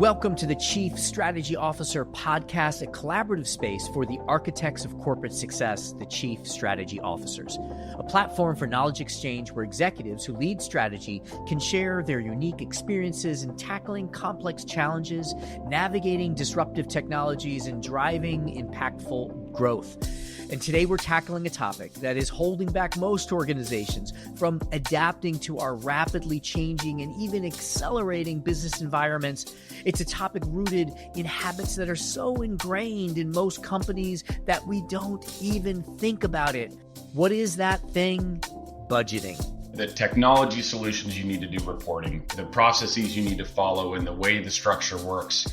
Welcome to the Chief Strategy Officer podcast, a collaborative space for the architects of corporate success, the Chief Strategy Officers, a platform for knowledge exchange where executives who lead strategy can share their unique experiences in tackling complex challenges, navigating disruptive technologies, and driving impactful growth. And today we're tackling a topic that is holding back most organizations from adapting to our rapidly changing and even accelerating business environments. It's a topic rooted in habits that are so ingrained in most companies that we don't even think about it. What is that thing? Budgeting. The technology solutions you need to do reporting, the processes you need to follow, and the way the structure works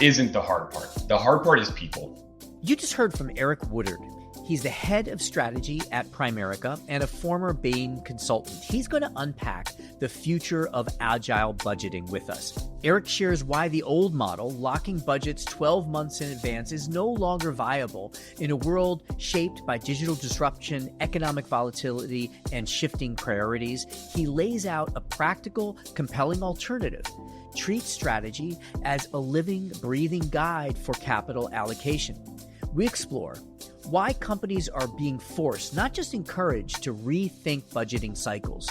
isn't the hard part. The hard part is people. You just heard from Eric Woodard. He's the head of strategy at Primerica and a former Bain consultant. He's going to unpack the future of agile budgeting with us. Eric shares why the old model, locking budgets 12 months in advance, is no longer viable in a world shaped by digital disruption, economic volatility, and shifting priorities. He lays out a practical, compelling alternative. Treat strategy as a living, breathing guide for capital allocation. We explore why companies are being forced, not just encouraged, to rethink budgeting cycles.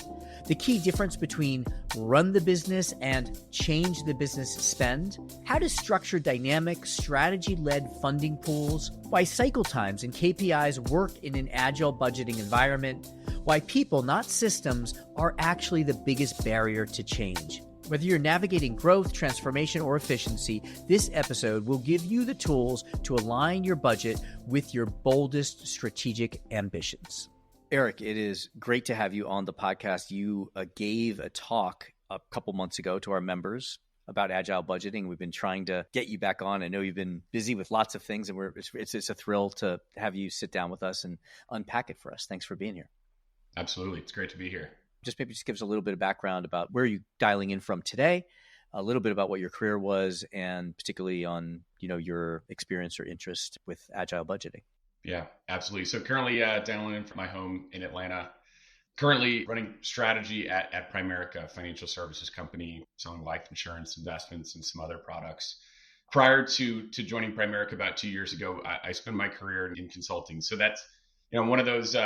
The key difference between run the business and change the business spend. How to structure dynamic, strategy-led funding pools. Why cycle times and KPIs work in an agile budgeting environment. Why people, not systems, are actually the biggest barrier to change. Whether you're navigating growth, transformation, or efficiency, this episode will give you the tools to align your budget with your boldest strategic ambitions. Eric, it is great to have you on the podcast. You gave a talk a couple months ago to our members about agile budgeting. We've been trying to get you back on. I know you've been busy with lots of things, and it's a thrill to have you sit down with us and unpack it for us. Thanks for being here. Absolutely. It's great to be here. Just give us a little bit of background about where you're dialing in from today, a little bit about what your career was, and particularly on your experience or interest with agile budgeting. Yeah, absolutely. So currently dialing in from my home in Atlanta, currently running strategy at Primerica, a financial services company, selling life insurance, investments, and some other products. Prior to joining Primerica about 2 years ago, I spent my career in consulting. So that's one of those,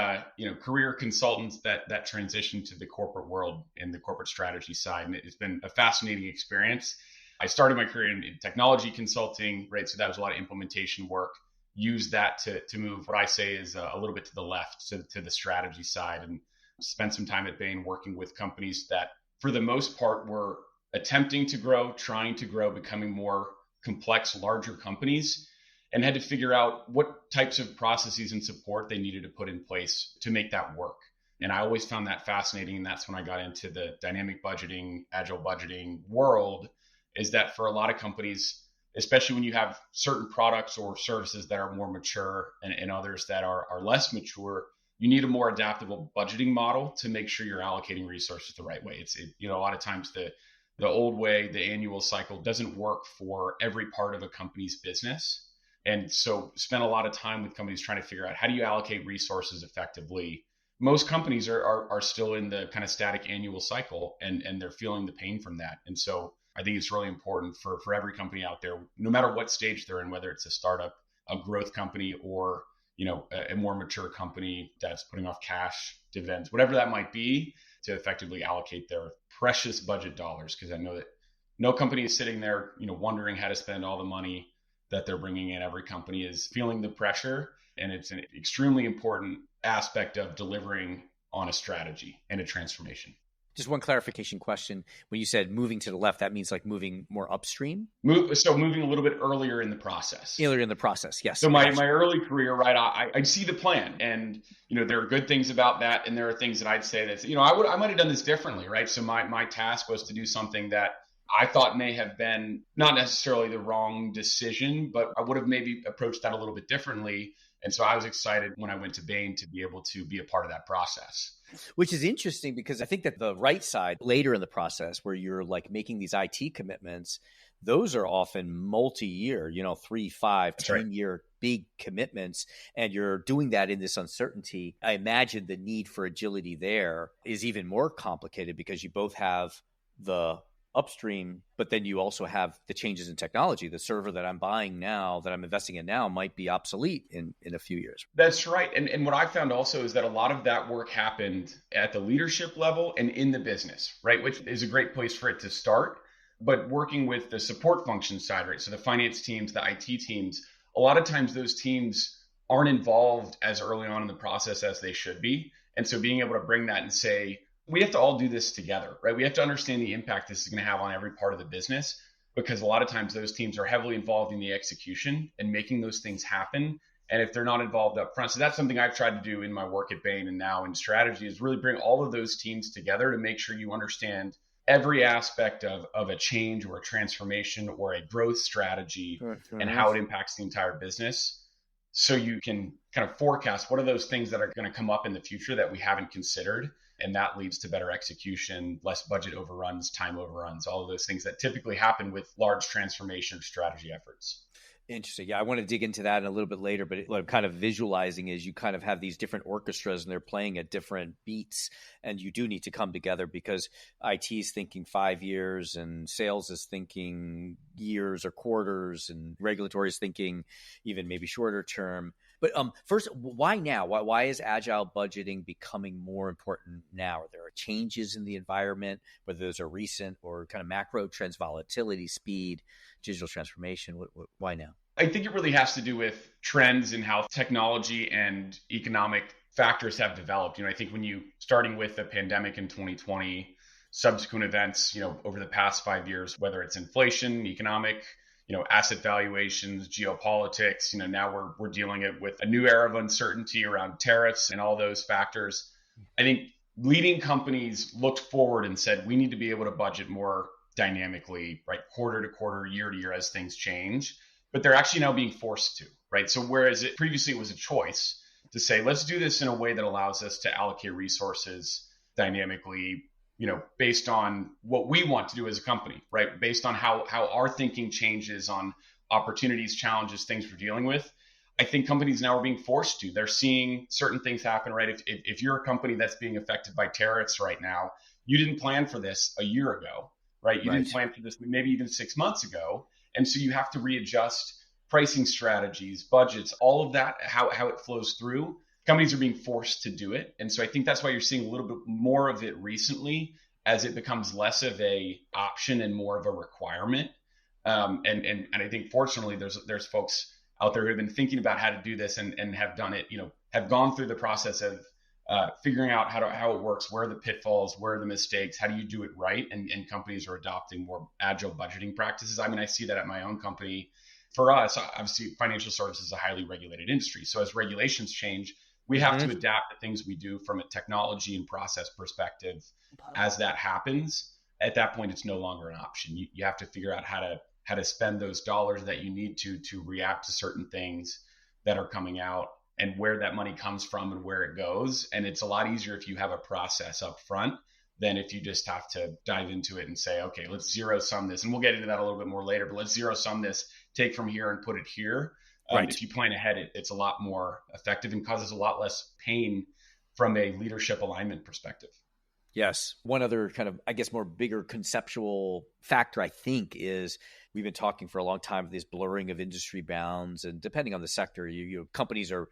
career consultants that transitioned to the corporate world and the corporate strategy side. And it's been a fascinating experience. I started my career in technology consulting, right? So that was a lot of implementation work. Used that to move what I say is a little bit to the left, to the strategy side, and spent some time at Bain working with companies that, for the most part, were attempting to grow, trying to grow, becoming more complex, larger companies, and had to figure out what types of processes and support they needed to put in place to make that work. And I always found that fascinating. And that's when I got into the dynamic budgeting, agile budgeting world, is that for a lot of companies, especially when you have certain products or services that are more mature and others that are less mature, you need a more adaptable budgeting model to make sure you're allocating resources the right way. A lot of times the old way, the annual cycle, doesn't work for every part of a company's business. And so spent a lot of time with companies trying to figure out, how do you allocate resources effectively? Most companies are still in the kind of static annual cycle, and they're feeling the pain from that. And so I think it's really important for every company out there, no matter what stage they're in, whether it's a startup, a growth company, or a more mature company that's putting off cash, dividends, whatever that might be, to effectively allocate their precious budget dollars. Because I know that no company is sitting there, wondering how to spend all the money that they're bringing in. Every company is feeling the pressure, and it's an extremely important aspect of delivering on a strategy and a transformation. Just one clarification question. When you said moving to the left, that means like moving more upstream? So moving a little bit earlier in the process. Earlier in the process, yes. So my early career, right, I see the plan, and there are good things about that, and there are things that I'd say that I might have done this differently, right? So my task was to do something that I thought may have been not necessarily the wrong decision, but I would have maybe approached that a little bit differently. And so I was excited when I went to Bain to be able to be a part of that process. Which is interesting, because I think that the right side, later in the process, where you're like making these IT commitments, those are often multi-year, 3, 5, 10-year big commitments. And you're doing that in this uncertainty. I imagine the need for agility there is even more complicated, because you both have the upstream, but then you also have the changes in technology. The server that I'm buying now, that I'm investing in now, might be obsolete in a few years. That's right. And what I found also is that a lot of that work happened at the leadership level and in the business, right? Which is a great place for it to start. But working with the support function side, right? So the finance teams, the IT teams, a lot of times those teams aren't involved as early on in the process as they should be. And so being able to bring that and say, we have to all do this together, right? We have to understand the impact this is going to have on every part of the business, because a lot of times those teams are heavily involved in the execution and making those things happen. And if they're not involved up front, so that's something I've tried to do in my work at Bain and now in strategy, is really bring all of those teams together to make sure you understand every aspect of a change or a transformation or a growth strategy and how it impacts the entire business. So you can kind of forecast what are those things that are going to come up in the future that we haven't considered. And that leads to better execution, less budget overruns, time overruns, all of those things that typically happen with large transformation strategy efforts. Interesting. Yeah, I want to dig into that in a little bit later, but what I'm kind of visualizing is you kind of have these different orchestras and they're playing at different beats, and you do need to come together because IT is thinking 5 years and sales is thinking years or quarters and regulatory is thinking even maybe shorter term. But first, why now? Why is agile budgeting becoming more important now? Are there changes in the environment, whether those are recent or kind of macro trends, volatility, speed, digital transformation? Why now? I think it really has to do with trends in how technology and economic factors have developed. I think when you starting with the pandemic in 2020, subsequent events, over the past 5 years, whether it's inflation, economic, asset valuations, geopolitics, now we're dealing with a new era of uncertainty around tariffs and all those factors. I think leading companies looked forward and said, we need to be able to budget more dynamically, right? Quarter to quarter, year to year as things change, but they're actually now being forced to, right? So whereas previously it was a choice to say, let's do this in a way that allows us to allocate resources dynamically, based on what we want to do as a company, right? Based on how our thinking changes on opportunities, challenges, things we're dealing with. I think companies now are being forced to. They're seeing certain things happen, right? If you're a company that's being affected by tariffs right now, you didn't plan for this a year ago, right? You didn't plan for this maybe even 6 months ago. And so you have to readjust pricing strategies, budgets, all of that, how it flows through. Companies are being forced to do it. And so I think that's why you're seeing a little bit more of it recently as it becomes less of a option and more of a requirement. And I think fortunately there's folks out there who have been thinking about how to do this and have done it, have gone through the process of figuring out how it works, where are the pitfalls, where are the mistakes, how do you do it right? And companies are adopting more agile budgeting practices. I mean, I see that at my own company. For us, obviously, financial services is a highly regulated industry. So as regulations change, we have to adapt the things we do from a technology and process perspective. As that happens, at that point, it's no longer an option. You have to figure out how to spend those dollars that you need to react to certain things that are coming out and where that money comes from and where it goes. And it's a lot easier if you have a process up front than if you just have to dive into it and say, okay, let's zero sum this. And we'll get into that a little bit more later, but let's zero sum this, take from here and put it here. If you plan ahead, it's a lot more effective and causes a lot less pain from a leadership alignment perspective. Yes. One other kind of, I guess, more bigger conceptual factor, I think, is we've been talking for a long time of this blurring of industry bounds. And depending on the sector, companies are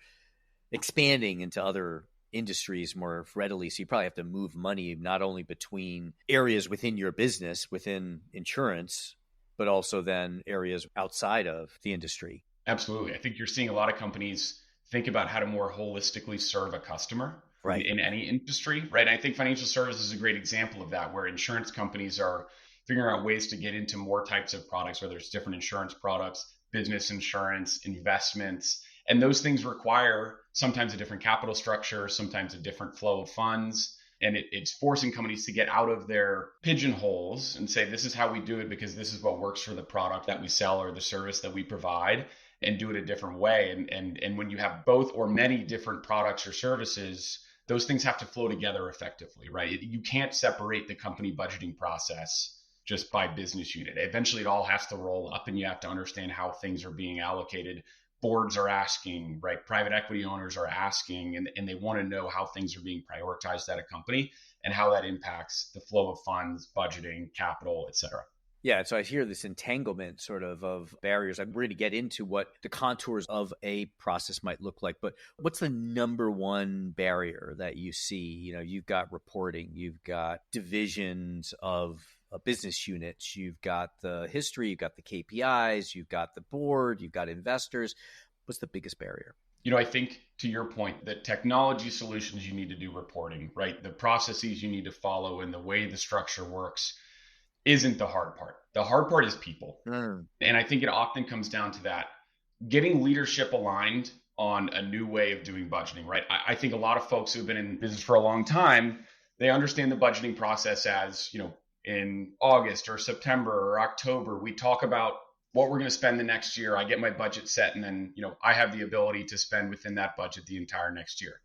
expanding into other industries more readily. So you probably have to move money not only between areas within your business, within insurance, but also then areas outside of the industry. Absolutely. I think you're seeing a lot of companies think about how to more holistically serve a customer in any industry, right? And I think financial services is a great example of that, where insurance companies are figuring out ways to get into more types of products, whether it's different insurance products, business insurance, investments. And those things require sometimes a different capital structure, sometimes a different flow of funds. And it's forcing companies to get out of their pigeonholes and say, this is how we do it because this is what works for the product that we sell or the service that we provide, and do it a different way. And when you have both or many different products or services, those things have to flow together effectively, right? You can't separate the company budgeting process just by business unit. Eventually, it all has to roll up and you have to understand how things are being allocated, boards are asking, right? Private equity owners are asking, and they want to know how things are being prioritized at a company and how that impacts the flow of funds, budgeting, capital, et cetera. Yeah, so I hear this entanglement sort of barriers. I'm ready to get into what the contours of a process might look like, but what's the number one barrier that you see? You've got reporting, you've got divisions of business units, you've got the history, you've got the KPIs, you've got the board, you've got investors. What's the biggest barrier? I think to your point, that technology solutions, you need to do reporting, right? The processes you need to follow and the way the structure works isn't the hard part. The hard part is people. And I think it often comes down to that, getting leadership aligned on a new way of doing budgeting, right? I think a lot of folks who've been in business for a long time, they understand the budgeting process as, in August or September or October, we talk about what we're going to spend the next year. I get my budget set, and then, I have the ability to spend within that budget the entire next year.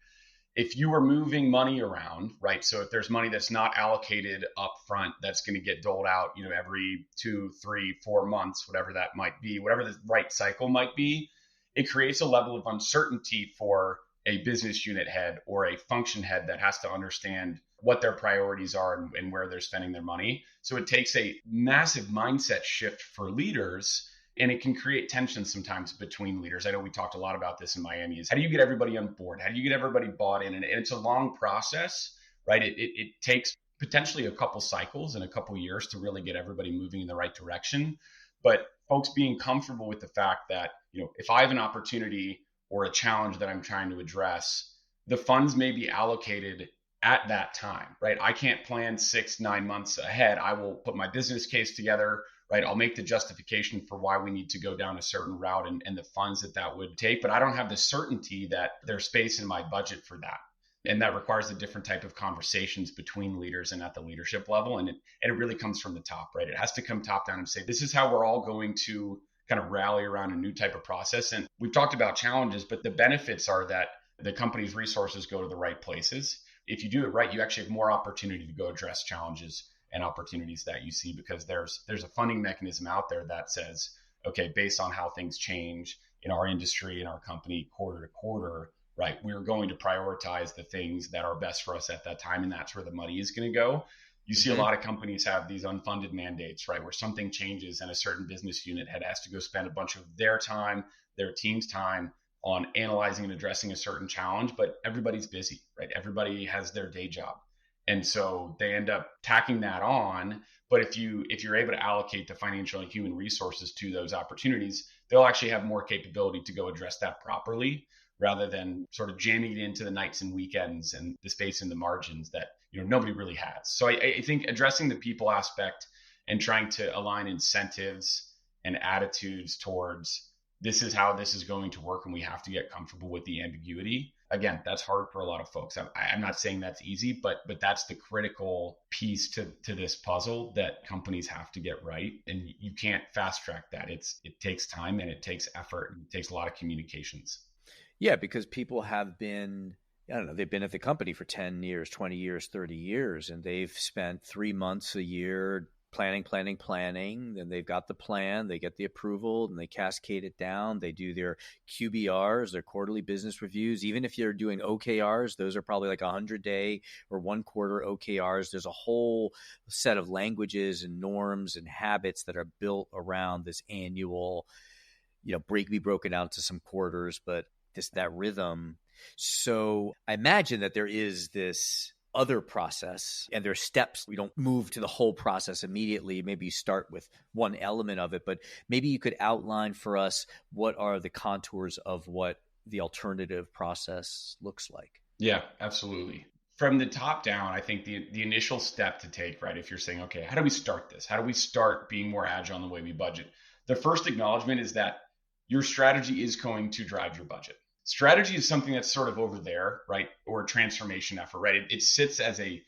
If you are moving money around, right? So if there's money that's not allocated up front, that's going to get doled out, every 2, 3, 4 months, whatever that might be, whatever the right cycle might be, it creates a level of uncertainty for a business unit head or a function head that has to understand what their priorities are and where they're spending their money. So it takes a massive mindset shift for leaders. And it can create tension sometimes between leaders. I know we talked a lot about this in Miami. Is how do you get everybody on board? How do you get everybody bought in? And it's a long process, right? It takes potentially a couple cycles and a couple years to really get everybody moving in the right direction. But folks being comfortable with the fact that, if I have an opportunity or a challenge that I'm trying to address, the funds may be allocated at that time, right? I can't plan 6, 9 months ahead. I will put my business case together, right? I'll make the justification for why we need to go down a certain route and the funds that would take, but I don't have the certainty that there's space in my budget for that. And that requires a different type of conversations between leaders and at the leadership level. And it really comes from the top, right? It has to come top down and say, this is how we're all going to kind of rally around a new type of process. And we've talked about challenges, but the benefits are that the company's resources go to the right places. If you do it right, you actually have more opportunity to go address challenges and opportunities that you see, because there's a funding mechanism out there that says, okay, based on how things change in our industry, in our company, quarter to quarter, right, we're going to prioritize the things that are best for us at that time, and that's where the money is going to go. You see a lot of companies have these unfunded mandates, right, where something changes and a certain business unit head has to go spend a bunch of their time, their team's time on analyzing and addressing a certain challenge, but everybody's busy, right? Everybody has their day job. And so they end up tacking that on. But if you're able to allocate the financial and human resources to those opportunities, they'll actually have more capability to go address that properly, rather than sort of jamming it into the nights and weekends and the space in the margins that nobody really has. So I think addressing the people aspect and trying to align incentives and attitudes towards this is how this is going to work, and we have to get comfortable with the ambiguity. Again, that's hard for a lot of folks. I'm not saying that's easy, but that's the critical piece to this puzzle that companies have to get right. And you can't fast track that. It takes time and it takes effort. And it takes a lot of communications. Yeah, because people have been, I don't know, they've been at the company for 10 years, 20 years, 30 years, and they've spent 3 months a year planning. Then they've got the plan, they get the approval, and they cascade it down. They do their QBRs, their quarterly business reviews. Even if you're doing OKRs, those are probably like 100-day or 1 quarter OKRs. There's a whole set of languages and norms and habits that are built around this annual, be broken out to some quarters, but that rhythm. So I imagine that there is this other process and there's steps. We don't move to the whole process immediately. Maybe you start with one element of it, but maybe you could outline for us what are the contours of what the alternative process looks like. Yeah, absolutely. From the top down, I think the initial step to take, right, if you're saying, okay, how do we start this? How do we start being more agile in the way we budget? The first acknowledgement is that your strategy is going to drive your budget. Strategy is something that's sort of over there, right? Or a transformation effort, right? It sits as a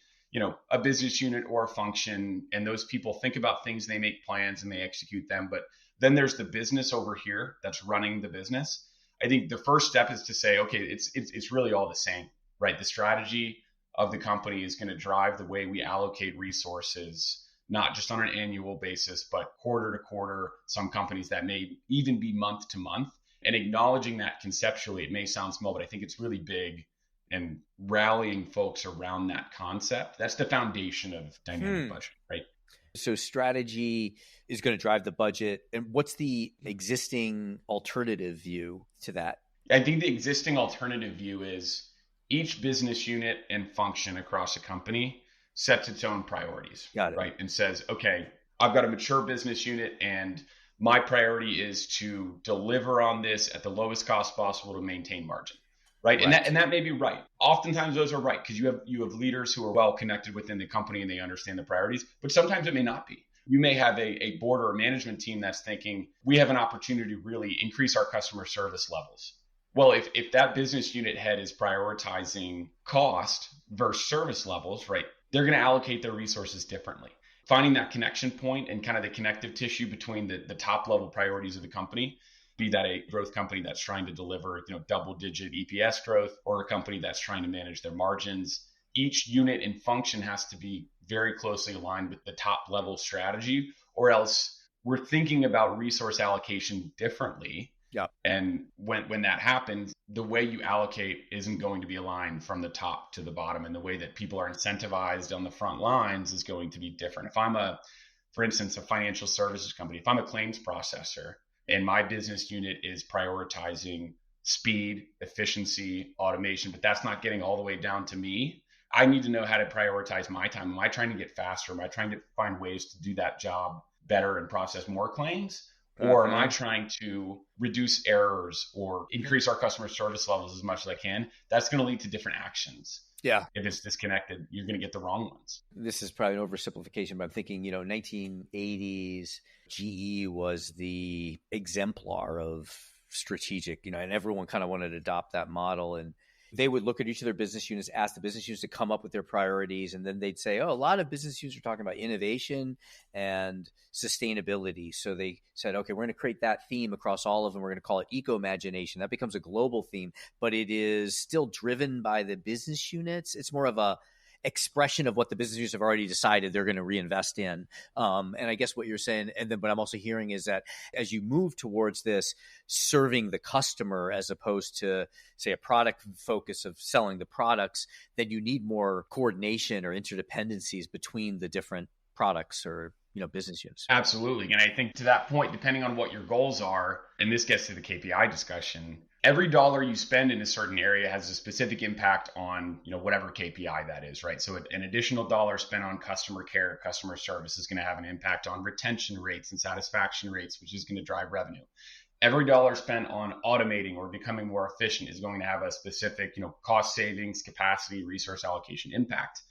business unit or a function, and those people think about things, they make plans and they execute them. But then there's the business over here that's running the business. I think the first step is to say, okay, it's really all the same, right? The strategy of the company is going to drive the way we allocate resources, not just on an annual basis, but quarter to quarter. Some companies that may even be month to month. And acknowledging that conceptually, it may sound small, but I think it's really big. And rallying folks around that concept, that's the foundation of dynamic budgeting, right? So strategy is going to drive the budget. And what's the existing alternative view to that? I think the existing alternative view is each business unit and function across a company sets its own priorities, right? And says, okay, I've got a mature business unit and my priority is to deliver on this at the lowest cost possible to maintain margin, right? And that may be right. Oftentimes those are right because you have leaders who are well connected within the company and they understand the priorities, but sometimes it may not be. You may have a board or a management team that's thinking, we have an opportunity to really increase our customer service levels. Well, if that business unit head is prioritizing cost versus service levels, right, they're going to allocate their resources differently. Finding that connection point and kind of the connective tissue between the top level priorities of the company, be that a growth company that's trying to deliver, double-digit EPS growth or a company that's trying to manage their margins. Each unit and function has to be very closely aligned with the top level strategy, or else we're thinking about resource allocation differently. Yeah. And when that happens, the way you allocate isn't going to be aligned from the top to the bottom. And the way that people are incentivized on the front lines is going to be different. If I'm for instance, a financial services company, if I'm a claims processor and my business unit is prioritizing speed, efficiency, automation, but that's not getting all the way down to me, I need to know how to prioritize my time. Am I trying to get faster? Am I trying to find ways to do that job better and process more claims? Or am I trying to reduce errors or increase our customer service levels as much as I can? That's going to lead to different actions. Yeah. If it's disconnected, you're going to get the wrong ones. This is probably an oversimplification, but I'm thinking, 1980s, GE was the exemplar of strategic, and everyone kind of wanted to adopt that model. And they would look at each of their business units, ask the business units to come up with their priorities. And then they'd say, a lot of business units are talking about innovation and sustainability. So they said, okay, we're going to create that theme across all of them. We're going to call it eco-imagination. That becomes a global theme, but it is still driven by the business units. It's more of a expression of what the business units have already decided they're going to reinvest in. And I guess what you're saying, and then what I'm also hearing is that as you move towards this serving the customer as opposed to, say, a product focus of selling the products, then you need more coordination or interdependencies between the different products or business units. Absolutely. And I think to that point, depending on what your goals are, and this gets to the KPI discussion, every dollar you spend in a certain area has a specific impact on, whatever KPI that is, right? So an additional dollar spent on customer care, customer service is going to have an impact on retention rates and satisfaction rates, which is going to drive revenue. Every dollar spent on automating or becoming more efficient is going to have a specific, cost savings, capacity, resource allocation impact.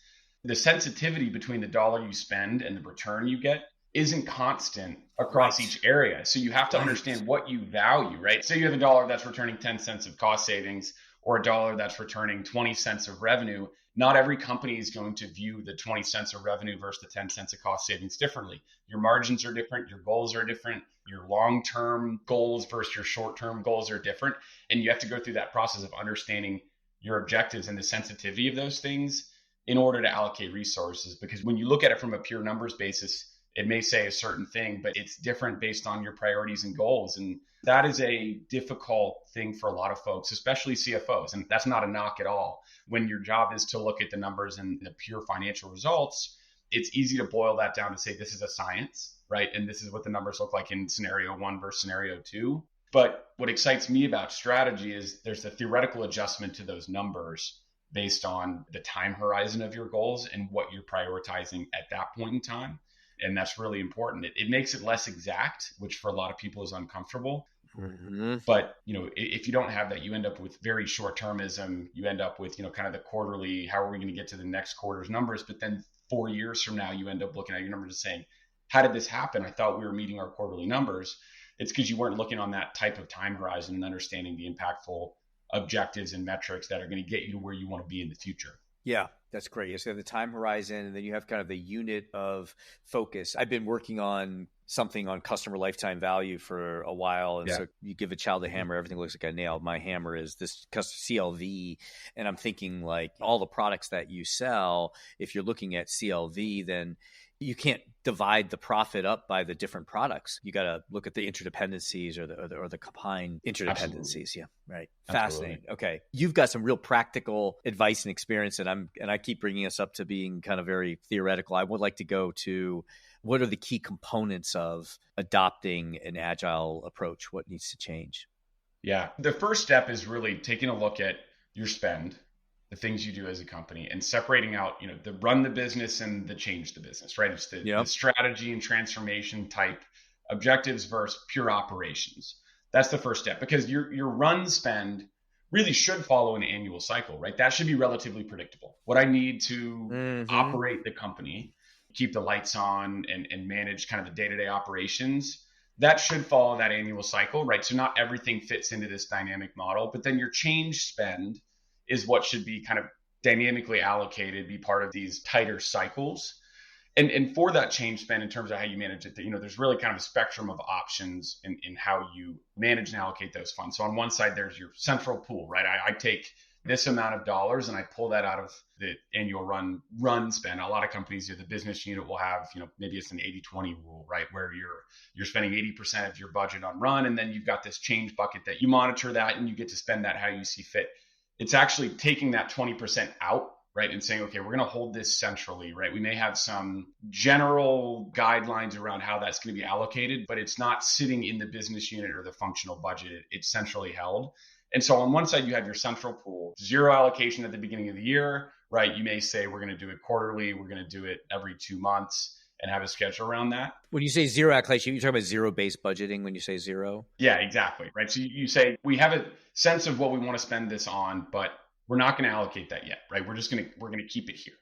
The sensitivity between the dollar you spend and the return you get isn't constant across each area. So you have to understand what you value, right? So you have a dollar that's returning 10 cents of cost savings or a dollar that's returning 20 cents of revenue. Not every company is going to view the 20 cents of revenue versus the 10 cents of cost savings differently. Your margins are different. Your goals are different. Your long-term goals versus your short-term goals are different. And you have to go through that process of understanding your objectives and the sensitivity of those things in order to allocate resources. Because when you look at it from a pure numbers basis, it may say a certain thing, but it's different based on your priorities and goals. And that is a difficult thing for a lot of folks, especially CFOs. And that's not a knock at all. When your job is to look at the numbers and the pure financial results, it's easy to boil that down to say, this is a science, right? And this is what the numbers look like in scenario 1 versus scenario 2. But what excites me about strategy is there's a theoretical adjustment to those numbers based on the time horizon of your goals and what you're prioritizing at that point in time. And that's really important. It makes it less exact, which for a lot of people is uncomfortable. Mm-hmm. But, if you don't have that, you end up with very short-termism. You end up with, kind of the quarterly, how are we going to get to the next quarter's numbers? But then 4 years from now, you end up looking at your numbers and saying, how did this happen? I thought we were meeting our quarterly numbers. It's because you weren't looking on that type of time horizon and understanding the impactful objectives and metrics that are going to get you to where you want to be in the future. Yeah, that's great. So you have the time horizon, and then you have kind of the unit of focus. I've been working on something on customer lifetime value for a while. And so you give a child a hammer, everything looks like a nail. My hammer is this CLV. And I'm thinking like all the products that you sell, if you're looking at CLV, then You can't divide the profit up by the different products. You got to look at the interdependencies or the combined interdependencies. Absolutely. Yeah, right. Absolutely. Fascinating. Okay, you've got some real practical advice and experience, and I keep bringing us up to being kind of very theoretical. I would like to go to what are the key components of adopting an agile approach? What needs to change? Yeah, the first step is really taking a look at your spend, the things you do as a company, and separating out, the run the business and the change the business, right? It's the strategy and transformation type objectives versus pure operations. That's the first step, because your run spend really should follow an annual cycle, right? That should be relatively predictable. What I need to operate the company, keep the lights on and manage kind of the day-to-day operations, that should follow that annual cycle, right? So not everything fits into this dynamic model, but then your change spend is what should be kind of dynamically allocated, be part of these tighter cycles. And for that change spend, in terms of how you manage it, there's really kind of a spectrum of options in how you manage and allocate those funds. So on one side, there's your central pool, right? I take this amount of dollars and I pull that out of the annual run spend. A lot of companies, the business unit will have, maybe it's an 80-20 rule, right? Where you're spending 80% of your budget on run, and then you've got this change bucket that you monitor that and you get to spend that how you see fit. It's actually taking that 20% out, right? And saying, okay, we're going to hold this centrally, right? We may have some general guidelines around how that's going to be allocated, but it's not sitting in the business unit or the functional budget. It's centrally held. And so on one side, you have your central pool, zero allocation at the beginning of the year, right? You may say, we're going to do it quarterly. We're going to do it every 2 months and have a schedule around that. When you say zero allocation, you're talking about zero-based budgeting when you say zero? Yeah, exactly. Right. So you say, we have a sense of what we want to spend this on, but we're not going to allocate that yet, right? We're going to keep it here.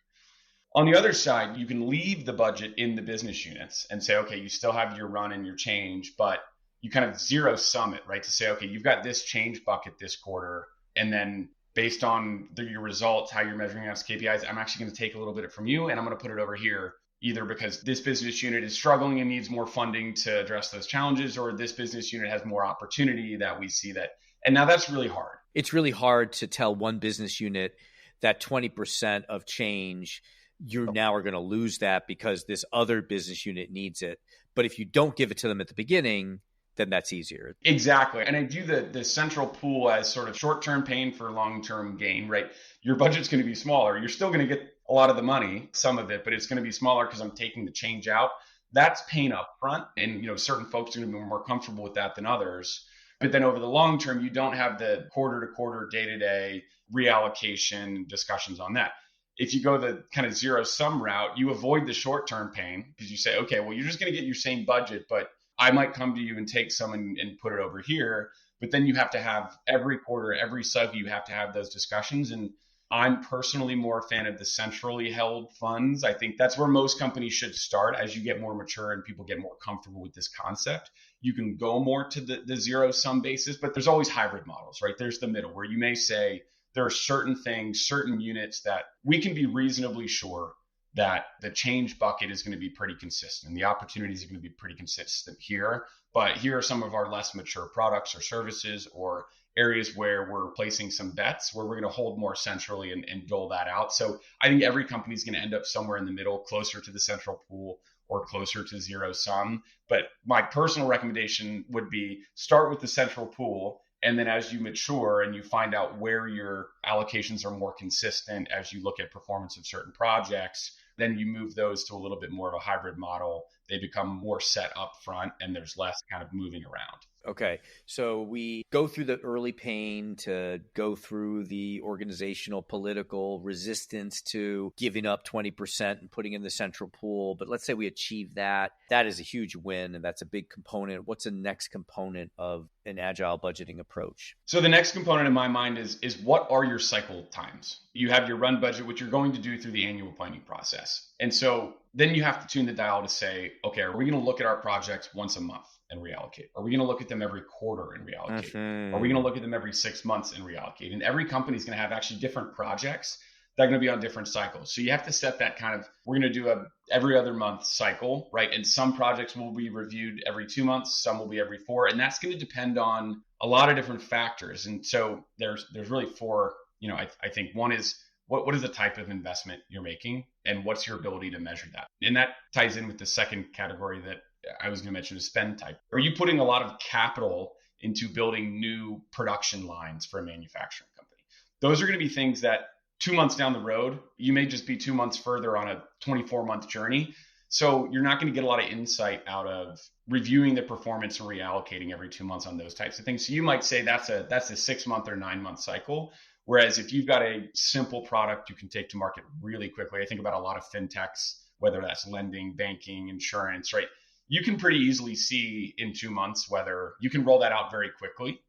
On the other side, you can leave the budget in the business units and say, okay, you still have your run and your change, but you kind of zero sum it, right? To say, okay, you've got this change bucket this quarter, and then based on your results, how you're measuring against KPIs, I'm actually going to take a little bit from you and I'm going to put it over here, either because this business unit is struggling and needs more funding to address those challenges, or this business unit has more opportunity that we see that. And now that's really hard. It's really hard to tell one business unit that 20% of change, you now are going to lose that because this other business unit needs it. But if you don't give it to them at the beginning, then that's easier. Exactly. And I view the central pool as sort of short-term pain for long-term gain, right? Your budget's going to be smaller. You're still going to get a lot of the money, some of it, but it's going to be smaller because I'm taking the change out. That's pain up front. And, certain folks are going to be more comfortable with that than others. But then over the long term, you don't have the quarter-to-quarter, day-to-day reallocation discussions on that. If you go the kind of zero-sum route, you avoid the short-term pain because you say, okay, well, you're just going to get your same budget, but I might come to you and take some and put it over here. But then you have to have every quarter, every cycle, you have to have those discussions. And I'm personally more a fan of the centrally held funds. I think that's where most companies should start. As you get more mature and people get more comfortable with this concept, you can go more to the zero sum basis, but there's always hybrid models, right? There's the middle where you may say there are certain things, certain units that we can be reasonably sure that the change bucket is going to be pretty consistent. The opportunities are going to be pretty consistent here, but here are some of our less mature products or services or areas where we're placing some bets where we're going to hold more centrally and dole that out. So I think every company is going to end up somewhere in the middle, closer to the central pool or closer to zero sum. But my personal recommendation would be start with the central pool. And then as you mature and you find out where your allocations are more consistent as you look at performance of certain projects, then you move those to a little bit more of a hybrid model. They become more set up front and there's less kind of moving around. Okay. So we go through the early pain to go through the organizational political resistance to giving up 20% and putting in the central pool. But let's say we achieve that. That is a huge win and that's a big component. What's the next component of an agile budgeting approach? So the next component in my mind is what are your cycle times? You have your run budget, which you're going to do through the annual planning process. And so then you have to tune the dial to say, okay, are we going to look at our projects once a month and reallocate? Are we going to look at them every quarter and reallocate? Are we going to look at them every 6 months and reallocate? And every company is going to have actually different projects that are going to be on different cycles. So you have to set that kind of, we're going to do a every other month cycle, right? And some projects will be reviewed every 2 months, some will be every 4. And that's going to depend on a lot of different factors. And so there's really 4, I think one is what is the type of investment you're making and what's your ability to measure that? And that ties in with the second category that I was going to mention, is spend type. Are you putting a lot of capital into building new production lines for a manufacturing company? Those are going to be things that 2 months down the road, you may just be 2 months further on a 24-month journey. So you're not going to get a lot of insight out of reviewing the performance and reallocating every 2 months on those types of things. So you might say that's a 6-month or 9-month cycle. Whereas if you've got a simple product you can take to market really quickly, I think about a lot of fintechs, whether that's lending, banking, insurance, right? You can pretty easily see in 2 months whether you can roll that out very quickly,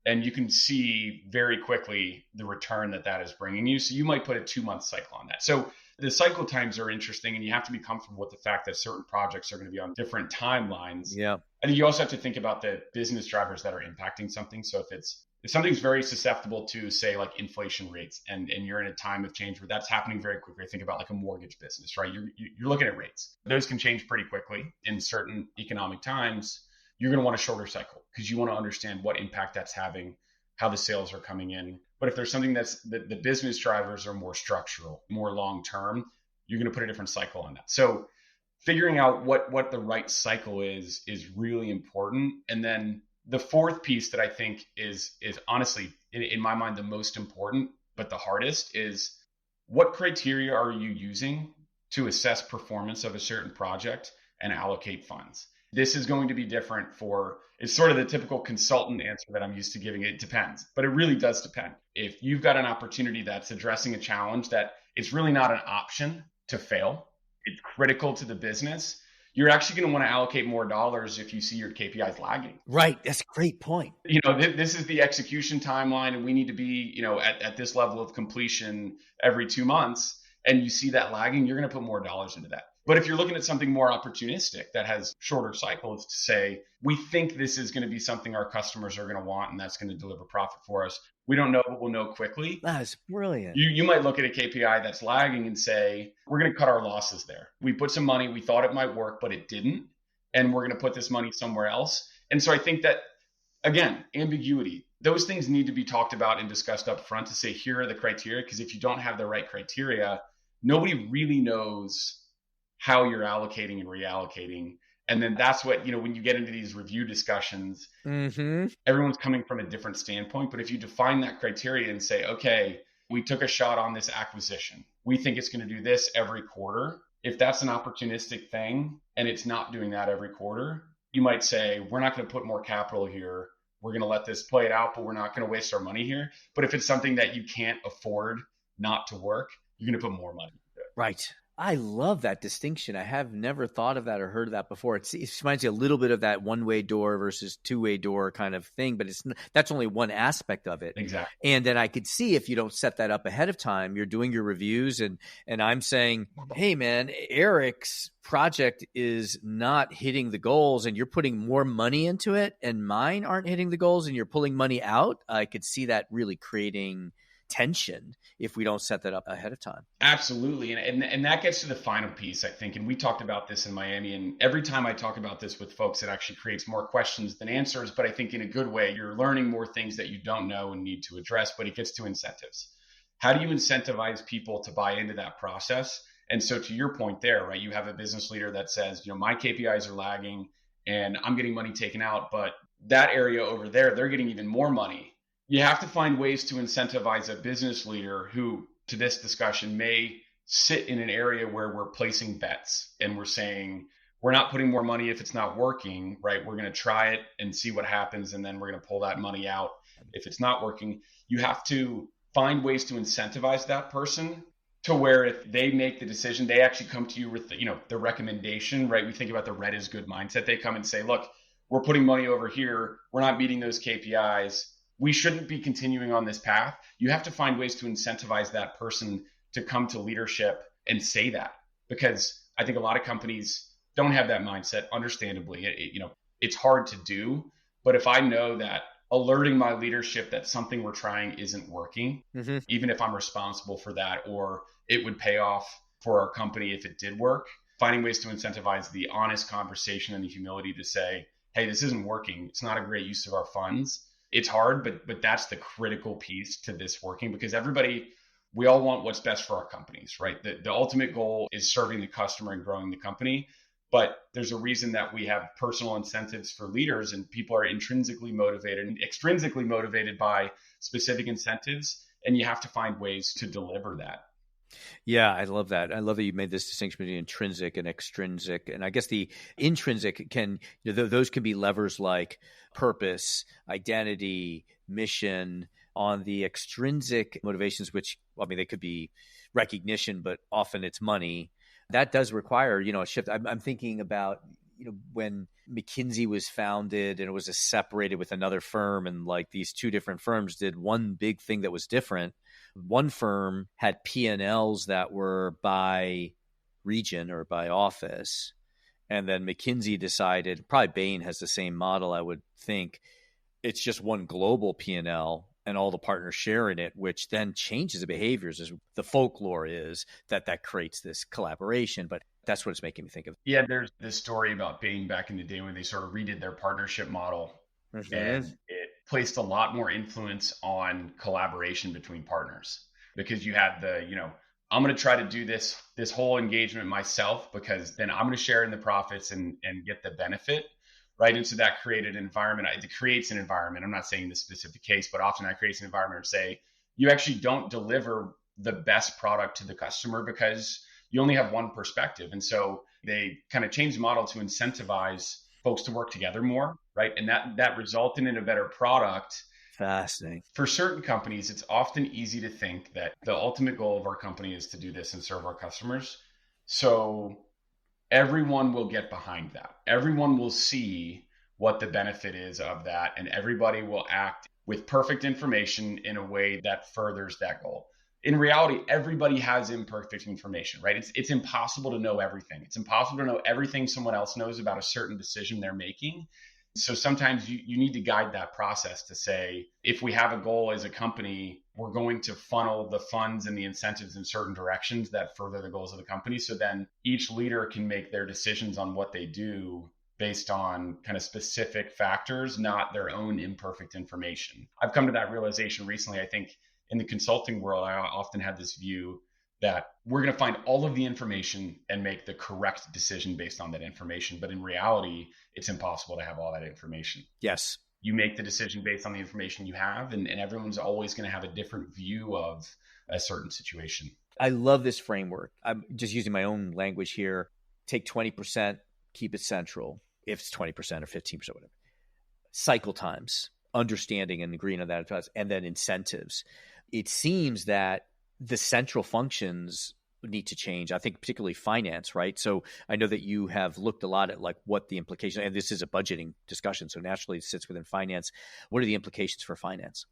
and you can see very quickly the return that is bringing you. So you might put a 2-month cycle on that. So the cycle times are interesting, and you have to be comfortable with the fact that certain projects are going to be on different timelines. Yeah. I think you also have to think about the business drivers that are impacting something. So if something's very susceptible to, say, like inflation rates, and you're in a time of change where that's happening very quickly, think about like a mortgage business, right? You're looking at rates. Those can change pretty quickly in certain economic times. You're going to want a shorter cycle because you want to understand what impact that's having, how the sales are coming in. But if there's something that's the business drivers are more structural, more long-term, you're going to put a different cycle on that. So figuring out what the right cycle is really important. And then the fourth piece that I think is honestly, in my mind, the most important, but the hardest, is what criteria are you using to assess performance of a certain project and allocate funds? This is going to be different it's sort of the typical consultant answer that I'm used to giving. It depends, but it really does depend. If you've got an opportunity that's addressing a challenge that it's really not an option to fail, it's critical to the business, you're actually going to want to allocate more dollars if you see your KPIs lagging. Right. That's a great point. This is the execution timeline, and we need to be, at this level of completion every 2 months, and you see that lagging, you're going to put more dollars into that. But if you're looking at something more opportunistic that has shorter cycles, to say, we think this is going to be something our customers are going to want, and that's going to deliver profit for us. We don't know, but we'll know quickly. That's brilliant. You might look at a KPI that's lagging and say, we're going to cut our losses there. We put some money, we thought it might work, but it didn't. And we're going to put this money somewhere else. And so I think that, again, ambiguity, those things need to be talked about and discussed up front to say, here are the criteria. Because if you don't have the right criteria, nobody really knows how you're allocating and reallocating. And then that's what, when you get into these review discussions, everyone's coming from a different standpoint. But if you define that criteria and say, okay, we took a shot on this acquisition, we think it's going to do this every quarter. If that's an opportunistic thing and it's not doing that every quarter, you might say, we're not going to put more capital here. We're going to let this play it out, but we're not going to waste our money here. But if it's something that you can't afford not to work, you're going to put more money into it. Right. I love that distinction. I have never thought of that or heard of that before. It reminds you a little bit of that one-way door versus two-way door kind of thing, but that's only one aspect of it. Exactly. And then I could see if you don't set that up ahead of time, you're doing your reviews and I'm saying, hey man, Eric's project is not hitting the goals and you're putting more money into it and mine aren't hitting the goals and you're pulling money out. I could see that really creating tension if we don't set that up ahead of time. Absolutely. And that gets to the final piece, I think. And we talked about this in Miami. And every time I talk about this with folks, it actually creates more questions than answers. But I think in a good way, you're learning more things that you don't know and need to address. But it gets to incentives. How do you incentivize people to buy into that process? And so to your point there, right, you have a business leader that says, my KPIs are lagging and I'm getting money taken out, but that area over there, they're getting even more money. You have to find ways to incentivize a business leader who, to this discussion, may sit in an area where we're placing bets and we're saying, we're not putting more money if it's not working, right? We're going to try it and see what happens. And then we're going to pull that money out if it's not working. You have to find ways to incentivize that person to where if they make the decision, they actually come to you with the recommendation, right? We think about the red is good mindset. They come and say, look, we're putting money over here. We're not meeting those KPIs. We shouldn't be continuing on this path. You have to find ways to incentivize that person to come to leadership and say that, because I think a lot of companies don't have that mindset, understandably. It's hard to do, but if I know that alerting my leadership that something we're trying isn't working, even if I'm responsible for that, or it would pay off for our company if it did work, finding ways to incentivize the honest conversation and the humility to say, hey, this isn't working. It's not a great use of our funds. It's hard, but that's the critical piece to this working, because everybody, we all want what's best for our companies, right? The ultimate goal is serving the customer and growing the company. But there's a reason that we have personal incentives for leaders, and people are intrinsically motivated and extrinsically motivated by specific incentives. And you have to find ways to deliver that. Yeah, I love that. I love that you made this distinction between intrinsic and extrinsic. And I guess the intrinsic those can be levers like purpose, identity, mission. On the extrinsic motivations, which, they could be recognition, but often it's money. That does require, a shift. I'm thinking about, when McKinsey was founded and it was separated with another firm, and like these two different firms did one big thing that was different. One firm had P&Ls that were by region or by office. And then McKinsey decided, probably Bain has the same model, I would think. It's just one global P&L and all the partners share in it, which then changes the behaviors. As the folklore is that creates this collaboration, but that's what it's making me think of. Yeah, there's this story about Bain back in the day when they sort of redid their partnership model, and it placed a lot more influence on collaboration between partners, because you had I'm going to try to do this whole engagement myself, because then I'm going to share in the profits and get the benefit. Right. And so that created an environment. It creates an environment. I'm not saying this specific case, but often that creates an environment to say you actually don't deliver the best product to the customer because you only have one perspective. And so they kind of changed the model to incentivize folks to work together more. Right. And that resulted in a better product. Fascinating. For certain companies, it's often easy to think that the ultimate goal of our company is to do this and serve our customers. So everyone will get behind that. Everyone will see what the benefit is of that, and everybody will act with perfect information in a way that furthers that goal. In reality, everybody has imperfect information, right? It's impossible to know everything. It's impossible to know everything someone else knows about a certain decision they're making. So sometimes you need to guide that process to say, if we have a goal as a company, we're going to funnel the funds and the incentives in certain directions that further the goals of the company. So then each leader can make their decisions on what they do based on kind of specific factors, not their own imperfect information. I've come to that realization recently. I think in the consulting world, I often had this view that we're going to find all of the information and make the correct decision based on that information. But in reality, it's impossible to have all that information. Yes. You make the decision based on the information you have, and everyone's always going to have a different view of a certain situation. I love this framework. I'm just using my own language here. Take 20%, keep it central, if it's 20% or 15%, whatever. Cycle times, understanding and agreeing on that, and then incentives. It seems that the central functions need to change. I think particularly finance, right? So I know that you have looked a lot at like what the implications, and this is a budgeting discussion, so naturally it sits within finance. What are the implications for finance?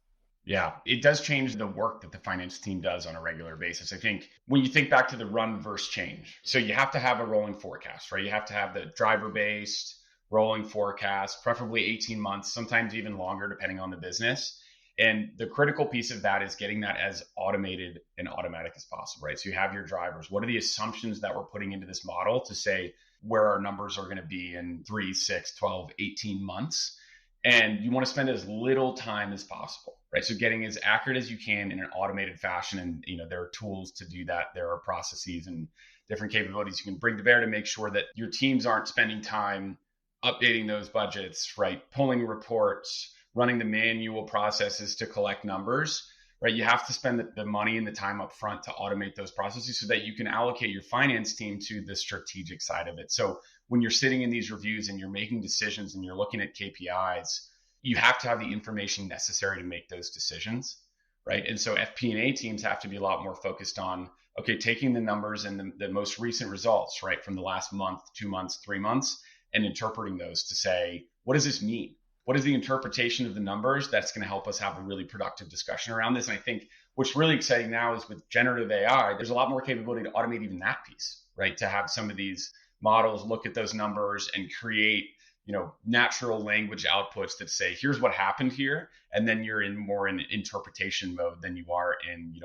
Yeah, it does change the work that the finance team does on a regular basis. I think when you think back to the run versus change, so you have to have a rolling forecast, right? You have to have the driver-based rolling forecast, preferably 18 months, sometimes even longer, depending on the business. And the critical piece of that is getting that as automated and automatic as possible, right? So you have your drivers. What are the assumptions that we're putting into this model to say where our numbers are going to be in 3, 6, 12, 18 months? And you want to spend as little time as possible, right? So getting as accurate as you can in an automated fashion. And, there are tools to do that. There are processes and different capabilities you can bring to bear to make sure that your teams aren't spending time updating those budgets, right? Pulling reports, running the manual processes to collect numbers, right? You have to spend the money and the time up front to automate those processes so that you can allocate your finance team to the strategic side of it. So when you're sitting in these reviews and you're making decisions and you're looking at KPIs, you have to have the information necessary to make those decisions, right? And so FP&A teams have to be a lot more focused on, okay, taking the numbers and the most recent results, right, from the last month, 2 months, 3 months, and interpreting those to say, what does this mean? What is the interpretation of the numbers that's going to help us have a really productive discussion around this? And I think what's really exciting now is with generative AI, there's a lot more capability to automate even that piece, right? To have some of these models look at those numbers and create, natural language outputs that say, here's what happened here. And then you're more in interpretation mode than you are in,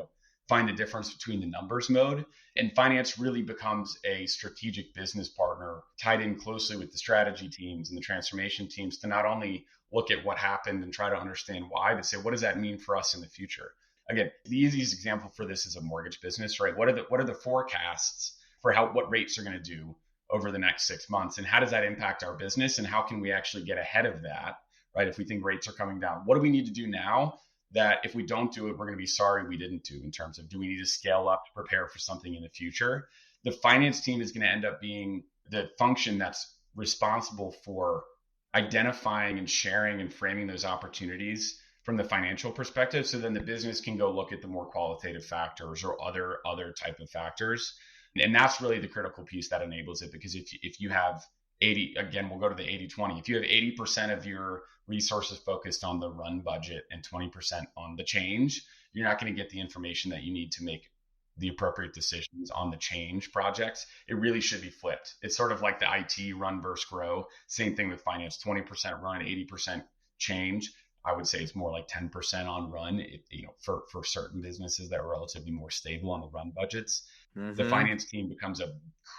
find the difference between the numbers mode. And finance really becomes a strategic business partner tied in closely with the strategy teams and the transformation teams to not only look at what happened and try to understand why, but say, what does that mean for us in the future? again, the easiest example for this is a mortgage business, right? What are the forecasts for what rates are going to do over the next 6 months, and how does that impact our business, and how can we actually get ahead of that, right? If we think rates are coming down, what do we need to do now that if we don't do it, we're going to be sorry we didn't do, in terms of, do we need to scale up to prepare for something in the future? The finance team is going to end up being the function that's responsible for identifying and sharing and framing those opportunities from the financial perspective. So then the business can go look at the more qualitative factors or other type of factors. And that's really the critical piece that enables it. Because if you have 80, again, we'll go to the 80-20. If you have 80% of your resources focused on the run budget and 20% on the change, you're not going to get the information that you need to make the appropriate decisions on the change projects. It really should be flipped. It's sort of like the IT run versus grow. Same thing with finance, 20% run, 80% change. I would say it's more like 10% on run, for certain businesses that are relatively more stable on the run budgets. Mm-hmm. The finance team becomes a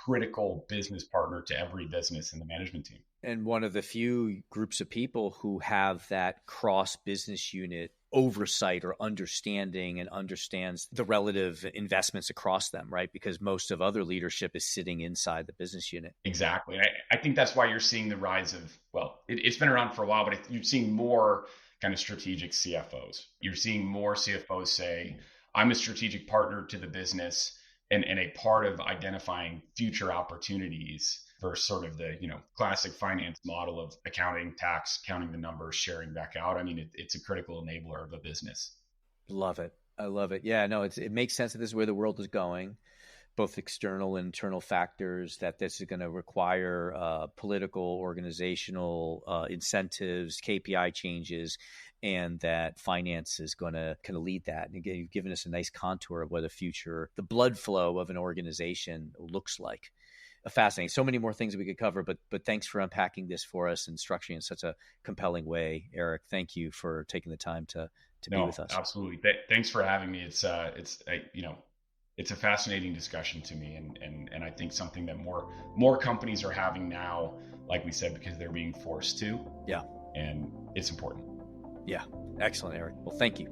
critical business partner to every business in the management team. And one of the few groups of people who have that cross business unit oversight or understanding and understands the relative investments across them, right? Because most of other leadership is sitting inside the business unit. Exactly. I think that's why you're seeing the rise of, it's been around for a while, but you're seeing more kind of strategic CFOs. You're seeing more CFOs say, I'm a strategic partner to the business and a part of identifying future opportunities versus sort of the, classic finance model of accounting, tax, counting the numbers, sharing back out. I mean, it's a critical enabler of a business. Love it. I love it. Yeah, no, it makes sense that this is where the world is going, both external and internal factors, that this is going to require political, organizational incentives, KPI changes, and that finance is going to kind of lead that. And again, you've given us a nice contour of what the blood flow of an organization looks like. Fascinating. So many more things that we could cover, but thanks for unpacking this for us and structuring in such a compelling way, Eric. Thank you for taking the time to be with us. Absolutely. Thanks for having me. It's a fascinating discussion to me, and I think something that more companies are having now, like we said, because they're being forced to. Yeah. And it's important. Yeah. Excellent, Eric. Well, thank you.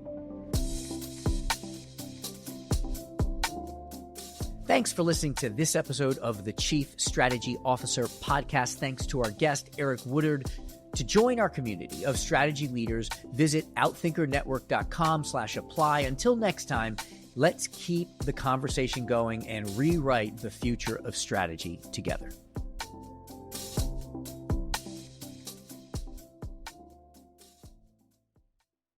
Thanks for listening to this episode of the Chief Strategy Officer podcast. Thanks to our guest, Eric Woodard. To join our community of strategy leaders, visit outthinkernetwork.com/apply. Until next time, let's keep the conversation going and rewrite the future of strategy together.